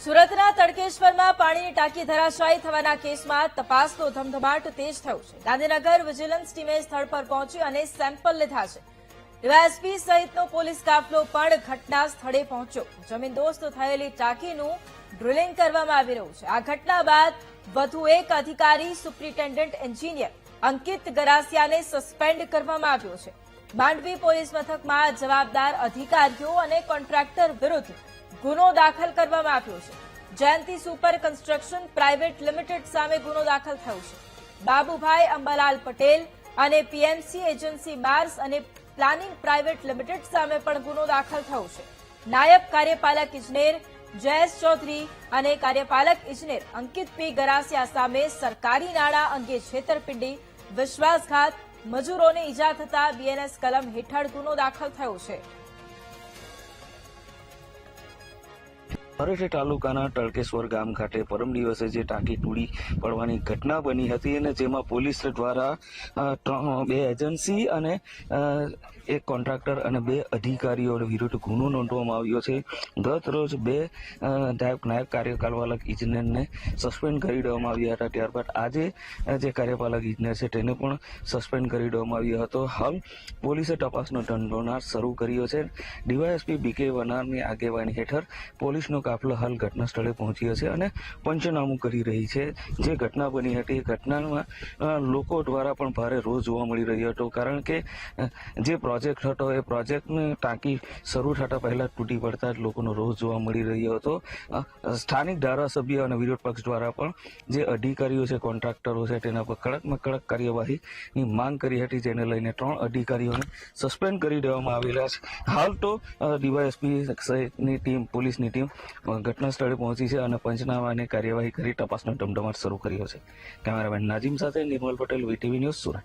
સુરતના તડકેશ્વરમાં પાણીની ટાંકી ધરાશાયી થવાના કેસમાં તપાસનો ધમધમાટ તેજ થયો છે। ગાંધીનગર વિજિલન્સ ટીમે સ્થળ પર પહોંચી અને સેમ્પલ લીધા છે। ડીવાયએસપી સહિતનો પોલીસ કાફલો પણ ઘટના સ્થળે પહોંચ્યો। જમીનદોસ્ત થયેલી ટાંકીનું ડ્રિલિંગ કરવામાં આવી રહ્યું છે। આ ઘટના બાદ વધુ એક અધિકારી સુપ્રિન્ટેન્ડન્ટ એન્જિનિયર અંકિત ગરાસિયાને સસ્પેન્ડ કરવામાં આવ્યો છે। માંડવી પોલીસ મથકમાં જવાબદાર અધિકારીઓ અને કોન્ટ્રાક્ટર વિરુદ્ધ ગુનો દાખલ કરવામાં આવ્યો છે। જયંતિ સુપર કન્સ્ટ્રક્શન પ્રાઇવેટ લિમિટેડ સામે ગુનો દાખલ થયો છે। બાબુભાઈ અંબાલાલ પટેલ અને પીએમસી એજન્સી માર્સ અને પ્લાનિંગ પ્રાઇવેટ લિમિટેડ સામે પણ ગુનો દાખલ થયો છે। નાયબ કાર્યપાલક ઇજનેર જયેશ ચૌધરી અને કાર્યપાલક ઇજનેર અંકિત પી ગરાસિયા સામે સરકારી નાણાં અંગે છેતરપિંડી, વિશ્વાસઘાત, મજૂરોને ઈજા થતા બીએનએસ કલમ હેઠળ ગુનો દાખલ થયો છે। ભરૂચ તાલુકાના તડકેશ્વર ગામ ખાતે પરમ દિવસે જે ટાંકી તૂટી પડવાની ઘટના બની હતી અને જેમાં પોલીસ દ્વારા 2 એજન્સી અને એક કોન્ટ્રાક્ટર અને 2 અધિકારીઓ વિરુદ્ધ ગુનો નોંધવામાં આવ્યો છે। ગત રોજ 2 નાયબ કાર્યપાલક ઇજનેરને સસ્પેન્ડ કરી દેવામાં આવ્યા હતા। ત્યારબાદ આજે જે કાર્યપાલક ઇજનેર છે તેને પણ સસ્પેન્ડ કરી દેવામાં આવ્યો હતો। હાલ પોલીસે તપાસનો ધમધમાટ શરૂ કર્યો છે। ડીવાયએસપી બીકે વનારની આગેવાની હેઠળ પોલીસનો કાફલો હાલ ઘટના સ્થળે પહોંચ્યો છે અને પંચનામું કરી રહી છે। જે ઘટના બની હતી એ ઘટનામાં લોકો દ્વારા પણ ભારે રોષ જોવા મળી રહ્યો હતો, કારણ કે જે પ્રોજેક્ટ હતો એ પ્રોજેક્ટની ટાંકી શરૂ થતા પહેલા તૂટી પડતા જ લોકોનો રોષ જોવા મળી રહ્યો હતો। સ્થાનિક ધારાસભ્ય અને વિરોધ પક્ષ દ્વારા પણ જે અધિકારીઓ છે, કોન્ટ્રાક્ટરો છે, તેના પર કડકમાં કડક કાર્યવાહીની માંગ કરી હતી, જેને લઈને 3 અધિકારીઓને સસ્પેન્ડ કરી દેવામાં આવેલા છે। હાલ તો ડીવાયએસપી સહિતની ટીમ, પોલીસની ટીમ ઘટના સ્થળે પહોંચી છે અને પંચનામાની કાર્યવાહી કરી તપાસનો ધમધમાટ શરૂ કર્યો છે। કેમેરામેન નાજીમ સાથે નિર્મલ પટેલ, વીટીવી ન્યૂઝ, સુરત।